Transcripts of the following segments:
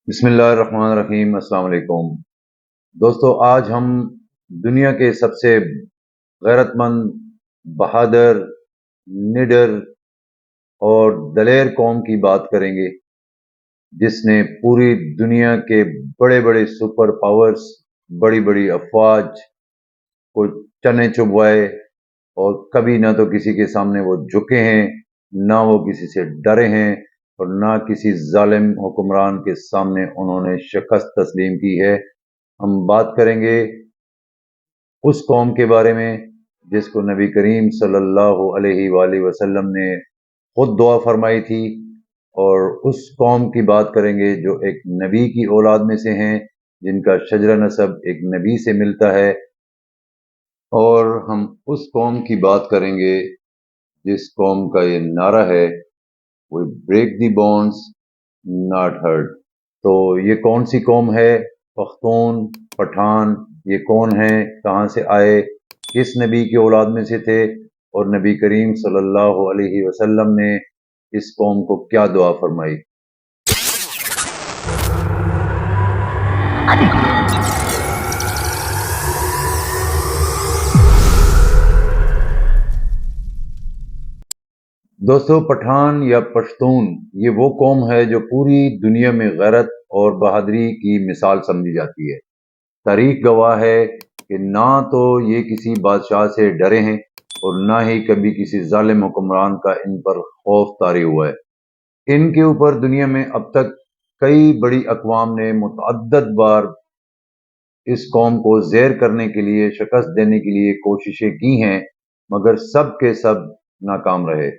بسم اللہ الرحمن الرحیم۔ السلام علیکم دوستو، آج ہم دنیا کے سب سے غیرت مند، بہادر، نڈر اور دلیر قوم کی بات کریں گے، جس نے پوری دنیا کے بڑے بڑے سپر پاورز، بڑی بڑی افواج کو چنے چبوائے، اور کبھی نہ تو کسی کے سامنے وہ جھکے ہیں، نہ وہ کسی سے ڈرے ہیں، اور نہ کسی ظالم حکمران کے سامنے انہوں نے شکست تسلیم کی ہے۔ ہم بات کریں گے اس قوم کے بارے میں جس کو نبی کریم صلی اللہ علیہ وآلہ وسلم نے خود دعا فرمائی تھی، اور اس قوم کی بات کریں گے جو ایک نبی کی اولاد میں سے ہیں، جن کا شجرہ نسب ایک نبی سے ملتا ہے۔ اور ہم اس قوم کی بات کریں گے جس قوم کا یہ نعرہ ہے، وہ break the bones not hurt. تو یہ کون سی قوم ہے؟ پختون، پٹھان، یہ کون ہیں؟ کہاں سے آئے؟ کس نبی کی اولاد میں سے تھے؟ اور نبی کریم صلی اللہ علیہ وسلم نے اس قوم کو کیا دعا فرمائی؟ دوستو، پٹھان یا پشتون یہ وہ قوم ہے جو پوری دنیا میں غیرت اور بہادری کی مثال سمجھی جاتی ہے۔ تاریخ گواہ ہے کہ نہ تو یہ کسی بادشاہ سے ڈرے ہیں، اور نہ ہی کبھی کسی ظالم حکمران کا ان پر خوف طاری ہوا ہے۔ ان کے اوپر دنیا میں اب تک کئی بڑی اقوام نے متعدد بار اس قوم کو زیر کرنے کے لیے، شکست دینے کے لیے کوششیں کی ہیں، مگر سب کے سب ناکام رہے۔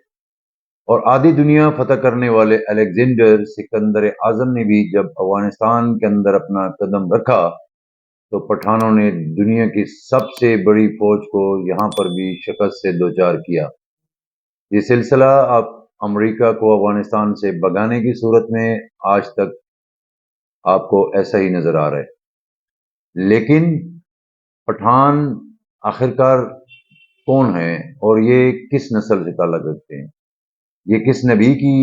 اور آدھی دنیا فتح کرنے والے الیگزینڈر سکندر اعظم نے بھی جب افغانستان کے اندر اپنا قدم رکھا، تو پٹھانوں نے دنیا کی سب سے بڑی فوج کو یہاں پر بھی شکست سے دوچار کیا۔ یہ سلسلہ آپ امریکہ کو افغانستان سے بھگانے کی صورت میں آج تک آپ کو ایسا ہی نظر آ رہا ہے۔ لیکن پٹھان آخرکار کون ہیں، اور یہ کس نسل سے تعلق رکھتے ہیں؟ یہ کس نبی کی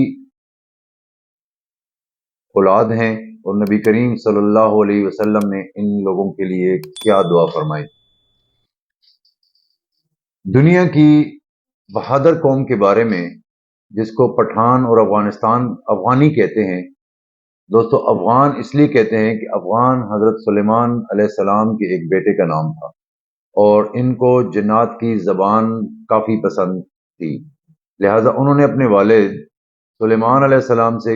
اولاد ہیں، اور نبی کریم صلی اللہ علیہ وسلم نے ان لوگوں کے لیے کیا دعا فرمائی؟ دنیا کی بہادر قوم کے بارے میں، جس کو پٹھان اور افغانی کہتے ہیں۔ دوستو، افغان اس لیے کہتے ہیں کہ افغان حضرت سلیمان علیہ السلام کے ایک بیٹے کا نام تھا، اور ان کو جنات کی زبان کافی پسند تھی، لہذا انہوں نے اپنے والد سلیمان علیہ السلام سے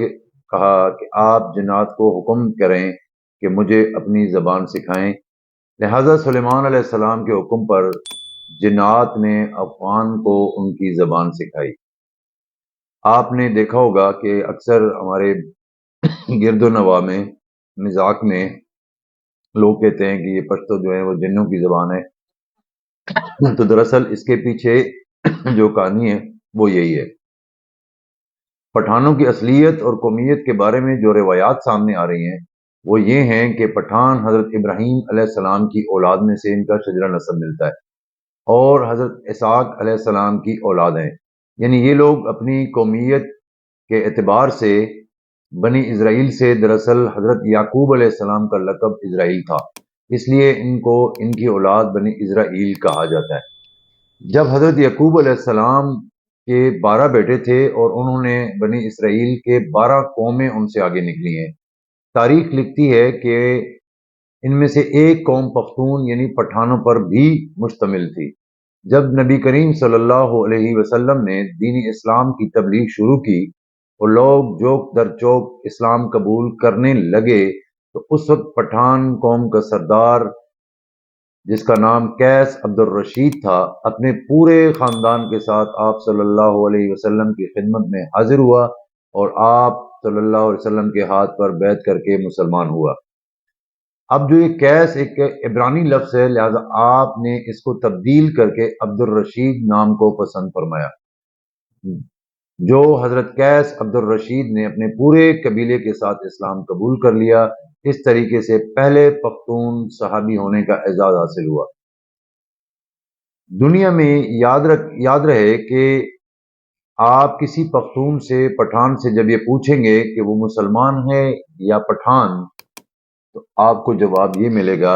کہا کہ آپ جنات کو حکم کریں کہ مجھے اپنی زبان سکھائیں۔ لہذا سلیمان علیہ السلام کے حکم پر جنات نے افغان کو ان کی زبان سکھائی۔ آپ نے دیکھا ہوگا کہ اکثر ہمارے گرد و نواح میں، مذاق میں لوگ کہتے ہیں کہ یہ پشتو جو ہے وہ جنوں کی زبان ہے، تو دراصل اس کے پیچھے جو کہانی ہے وہ یہی ہے۔ پٹھانوں کی اصلیت اور قومیت کے بارے میں جو روایات سامنے آ رہی ہیں وہ یہ ہیں کہ پٹھان حضرت ابراہیم علیہ السلام کی اولاد میں سے ان کا شجرہ نسب ملتا ہے، اور حضرت اسحاق علیہ السلام کی اولاد ہیں۔ یعنی یہ لوگ اپنی قومیت کے اعتبار سے بنی اسرائیل سے، دراصل حضرت یعقوب علیہ السلام کا لقب اسرائیل تھا، اس لیے ان کو ان کی اولاد بنی اسرائیل کہا جاتا ہے۔ جب حضرت یعقوب علیہ السلام کے 12 بیٹے تھے، اور انہوں نے بنی اسرائیل کے 12 قومیں ان سے آگے نکلی ہیں۔ تاریخ لکھتی ہے کہ ان میں سے ایک قوم پختون یعنی پٹھانوں پر بھی مشتمل تھی۔ جب نبی کریم صلی اللہ علیہ وسلم نے دین اسلام کی تبلیغ شروع کی اور لوگ چوک در چوک اسلام قبول کرنے لگے، تو اس وقت پٹھان قوم کا سردار، جس کا نام قیس عبد الرشید تھا، اپنے پورے خاندان کے ساتھ آپ صلی اللہ علیہ وسلم کی خدمت میں حاضر ہوا، اور آپ صلی اللہ علیہ وسلم کے ہاتھ پر بیعت کر کے مسلمان ہوا۔ اب جو یہ قیس ایک عبرانی لفظ ہے، لہذا آپ نے اس کو تبدیل کر کے عبد الرشید نام کو پسند فرمایا۔ جو حضرت قیس عبد الرشید نے اپنے پورے قبیلے کے ساتھ اسلام قبول کر لیا، اس طریقے سے پہلے پختون صحابی ہونے کا اعزاز حاصل ہوا۔ دنیا میں یاد رہے کہ آپ کسی پختون سے، پٹھان سے جب یہ پوچھیں گے کہ وہ مسلمان ہے یا پٹھان، تو آپ کو جواب یہ ملے گا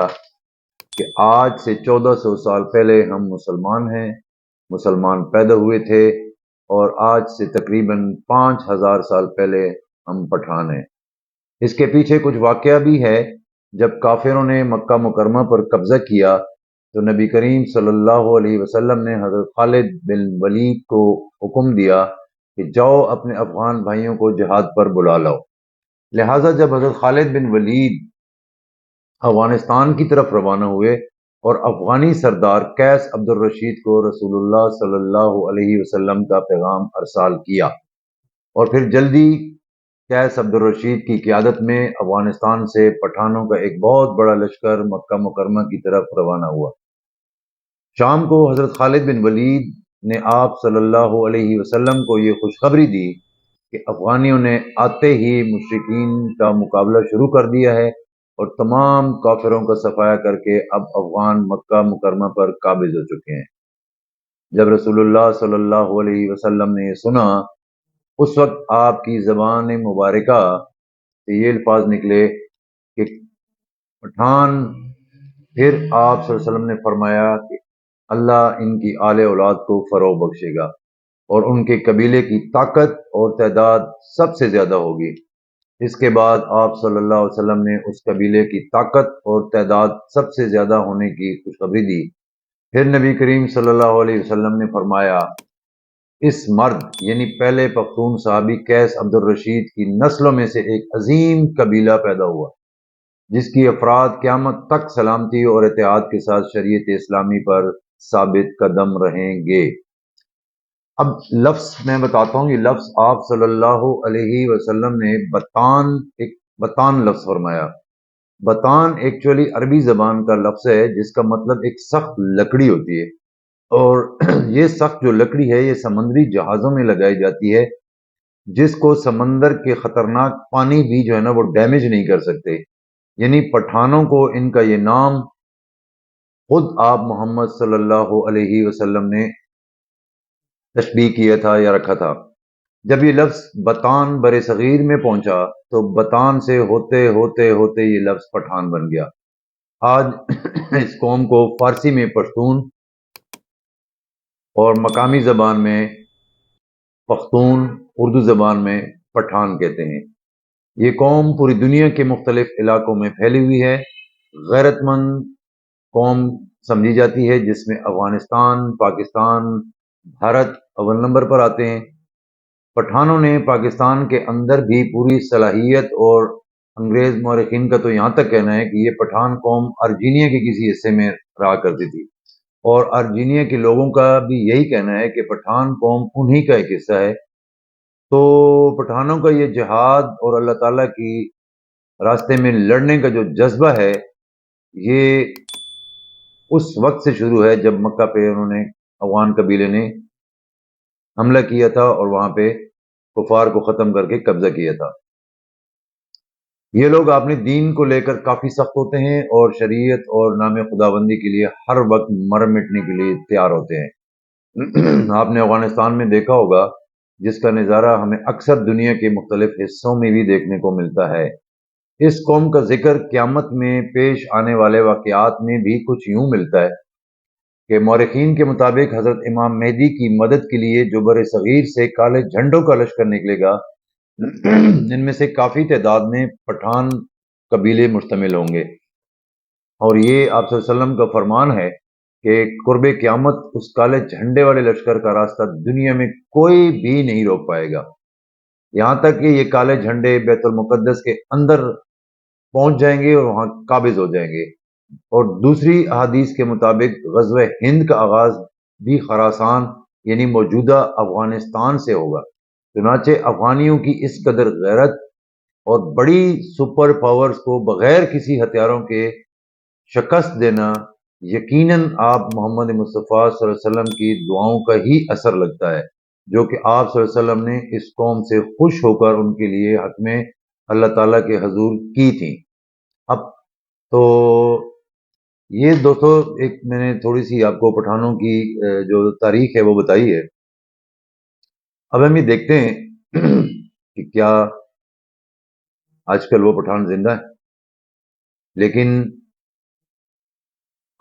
کہ آج سے 1400 سال پہلے ہم مسلمان ہیں، مسلمان پیدا ہوئے تھے، اور آج سے تقریباً 5000 سال پہلے ہم پٹھان ہیں۔ اس کے پیچھے کچھ واقعہ بھی ہے۔ جب کافروں نے مکہ مکرمہ پر قبضہ کیا تو نبی کریم صلی اللہ علیہ وسلم نے حضرت خالد بن ولید کو حکم دیا کہ جاؤ اپنے افغان بھائیوں کو جہاد پر بلا لاؤ۔ لہٰذا جب حضرت خالد بن ولید افغانستان کی طرف روانہ ہوئے اور افغانی سردار قیس عبد الرشید کو رسول اللہ صلی اللہ علیہ وسلم کا پیغام ارسال کیا، اور پھر جلدی قیس عبد الرشید کی قیادت میں افغانستان سے پٹھانوں کا ایک بہت بڑا لشکر مکہ مکرمہ کی طرف روانہ ہوا۔ شام کو حضرت خالد بن ولید نے آپ صلی اللہ علیہ وسلم کو یہ خوشخبری دی کہ افغانیوں نے آتے ہی مشرکین کا مقابلہ شروع کر دیا ہے اور تمام کافروں کا صفایا کر کے اب افغان مکہ مکرمہ پر قابض ہو چکے ہیں۔ جب رسول اللہ صلی اللہ علیہ وسلم نے یہ سنا، اس وقت آپ کی زبان مبارکہ سے یہ الفاظ نکلے کہ پٹھان۔ پھر آپ صلی اللہ علیہ وسلم نے فرمایا کہ اللہ ان کی آل اولاد کو فروغ بخشے گا اور ان کے قبیلے کی طاقت اور تعداد سب سے زیادہ ہوگی۔ اس کے بعد آپ صلی اللہ علیہ وسلم نے اس قبیلے کی طاقت اور تعداد سب سے زیادہ ہونے کی خوشخبری دی۔ پھر نبی کریم صلی اللہ علیہ وسلم نے فرمایا، اس مرد یعنی پہلے پختون صحابی قیس عبد الرشید کی نسلوں میں سے ایک عظیم قبیلہ پیدا ہوا جس کی افراد قیامت تک سلامتی اور اتحاد کے ساتھ شریعت اسلامی پر ثابت قدم رہیں گے۔ اب لفظ میں بتاتا ہوں، یہ لفظ آپ صلی اللہ علیہ وسلم نے بطان لفظ فرمایا۔ بطان ایکچولی عربی زبان کا لفظ ہے جس کا مطلب ایک سخت لکڑی ہوتی ہے، اور یہ سخت جو لکڑی ہے یہ سمندری جہازوں میں لگائی جاتی ہے، جس کو سمندر کے خطرناک پانی بھی جو ہے نا وہ ڈیمیج نہیں کر سکتے۔ یعنی پٹھانوں کو ان کا یہ نام خود آپ محمد صلی اللہ علیہ وسلم نے تشبیہ کیا تھا یا رکھا تھا۔ جب یہ لفظ بطان بر صغیر میں پہنچا تو بطان سے ہوتے ہوتے ہوتے یہ لفظ پٹھان بن گیا۔ آج اس قوم کو فارسی میں پشتون اور مقامی زبان میں پختون، اردو زبان میں پٹھان کہتے ہیں۔ یہ قوم پوری دنیا کے مختلف علاقوں میں پھیلی ہوئی ہے۔ غیرت مند قوم سمجھی جاتی ہے جس میں افغانستان، پاکستان، بھارت اول نمبر پر آتے ہیں۔ پٹھانوں نے پاکستان کے اندر بھی پوری صلاحیت، اور انگریز مورخین کا تو یہاں تک کہنا ہے کہ یہ پٹھان قوم ارجینیا کے کسی حصے میں رہا کرتی تھی، اور ارجینیا کے لوگوں کا بھی یہی کہنا ہے کہ پٹھان قوم انہی کا ایک حصہ ہے۔ تو پٹھانوں کا یہ جہاد اور اللہ تعالیٰ کی راستے میں لڑنے کا جو جذبہ ہے، یہ اس وقت سے شروع ہے جب مکہ پہ انہوں نے افغان قبیلے نے حملہ کیا تھا اور وہاں پہ کفار کو ختم کر کے قبضہ کیا تھا۔ یہ لوگ اپنے دین کو لے کر کافی سخت ہوتے ہیں اور شریعت اور نام خداوندی کے لیے ہر وقت مر مٹنے کے لیے تیار ہوتے ہیں۔ آپ نے افغانستان میں دیکھا ہوگا، جس کا نظارہ ہمیں اکثر دنیا کے مختلف حصوں میں بھی دیکھنے کو ملتا ہے۔ اس قوم کا ذکر قیامت میں پیش آنے والے واقعات میں بھی کچھ یوں ملتا ہے کہ مورخین کے مطابق حضرت امام مہدی کی مدد کے لیے جو بر صغیر سے کالے جھنڈوں کا لشکر نکلے گا، ان میں سے کافی تعداد میں پٹھان قبیلے مشتمل ہوں گے، اور یہ آپ صلی اللہ علیہ وسلم کا فرمان ہے کہ قرب قیامت اس کالے جھنڈے والے لشکر کا راستہ دنیا میں کوئی بھی نہیں روک پائے گا، یہاں تک کہ یہ کالے جھنڈے بیت المقدس کے اندر پہنچ جائیں گے اور وہاں قابض ہو جائیں گے۔ اور دوسری احادیث کے مطابق غزوہ ہند کا آغاز بھی خراسان یعنی موجودہ افغانستان سے ہوگا۔ چنانچہ افغانیوں کی اس قدر غیرت اور بڑی سپر پاورز کو بغیر کسی ہتھیاروں کے شکست دینا یقیناً آپ محمد مصطفیٰ صلی اللہ علیہ وسلم کی دعاؤں کا ہی اثر لگتا ہے، جو کہ آپ صلی اللہ علیہ وسلم نے اس قوم سے خوش ہو کر ان کے لیے حق میں اللہ تعالیٰ کے حضور کی تھیں۔ اب تو یہ دوستو ایک میں نے تھوڑی سی آپ کو پٹھانوں کی جو تاریخ ہے وہ بتائی ہے۔ اب ہم یہ دیکھتے ہیں کہ کیا آج کل وہ پٹھان زندہ ہے، لیکن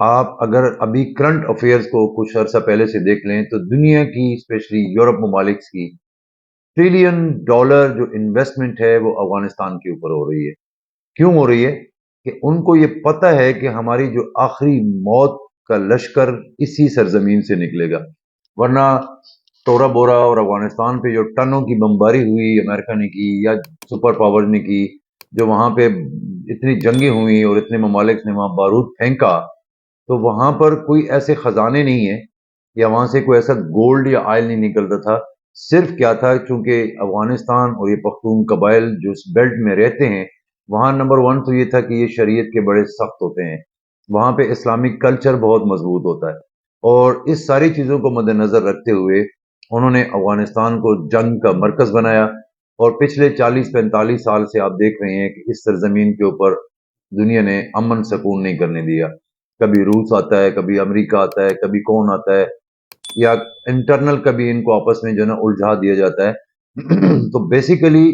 آپ اگر ابھی کرنٹ افیئرز کو کچھ عرصہ پہلے سے دیکھ لیں تو دنیا کی اسپیشلی یورپ ممالک کی $1 ٹریلین جو انویسٹمنٹ ہے وہ افغانستان کے اوپر ہو رہی ہے۔ کیوں ہو رہی ہے؟ کہ ان کو یہ پتہ ہے کہ ہماری جو آخری موت کا لشکر اسی سرزمین سے نکلے گا، ورنہ ٹورا بورا اور افغانستان پہ جو ٹنوں کی بمباری ہوئی امریکہ نے کی یا سپر پاور نے کی، جو وہاں پہ اتنی جنگیں ہوئی اور اتنے ممالک نے وہاں بارود پھینکا، تو وہاں پر کوئی ایسے خزانے نہیں ہیں یا وہاں سے کوئی ایسا گولڈ یا آئل نہیں نکلتا تھا۔ صرف کیا تھا، چونکہ افغانستان اور یہ پختون قبائل جو اس بیلٹ میں رہتے ہیں، وہاں نمبر 1 تو یہ تھا کہ یہ شریعت کے بڑے سخت ہوتے ہیں، وہاں پہ اسلامک کلچر بہت مضبوط ہوتا ہے، اور اس ساری چیزوں کو مد نظر رکھتے ہوئے انہوں نے افغانستان کو جنگ کا مرکز بنایا، اور پچھلے 40-45 سال سے آپ دیکھ رہے ہیں کہ اس سرزمین کے اوپر دنیا نے امن سکون نہیں کرنے دیا۔ کبھی روس آتا ہے، کبھی امریکہ آتا ہے، کبھی کون آتا ہے، یا انٹرنل کبھی ان کو آپس میں جو ہے نا الجھا دیا جاتا ہے۔ تو بیسیکلی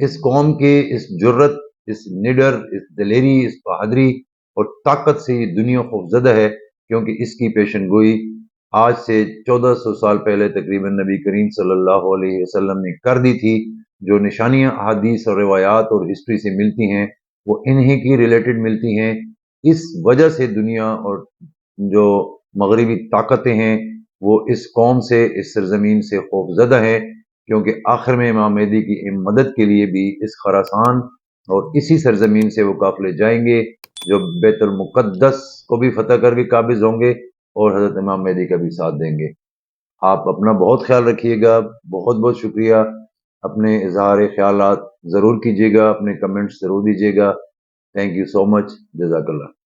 اس قوم کے اس جرت، اس نڈر، اس دلیری، اس بہادری اور طاقت سے یہ دنیا خوفزدہ ہے، کیونکہ اس کی پیشن گوئی آج سے 1400 سال پہلے تقریباً نبی کریم صلی اللہ علیہ وسلم نے کر دی تھی۔ جو نشانیاں احادیث اور روایات اور ہسٹری سے ملتی ہیں وہ انہی کی ریلیٹڈ ملتی ہیں۔ اس وجہ سے دنیا اور جو مغربی طاقتیں ہیں وہ اس قوم سے، اس سرزمین سے خوفزدہ ہیں، کیونکہ آخر میں امام مہدی کی مدد کے لیے بھی اس خراسان اور اسی سرزمین سے وہ قافلے جائیں گے، جو بیت المقدس کو بھی فتح کر کے قابض ہوں گے اور حضرت امام مہدی کا بھی ساتھ دیں گے۔ آپ اپنا بہت خیال رکھیے گا، بہت بہت شکریہ۔ اپنے اظہار خیالات ضرور کیجیے گا، اپنے کمنٹس ضرور دیجیے گا۔ تھینک یو سو مچ، جزاک اللہ۔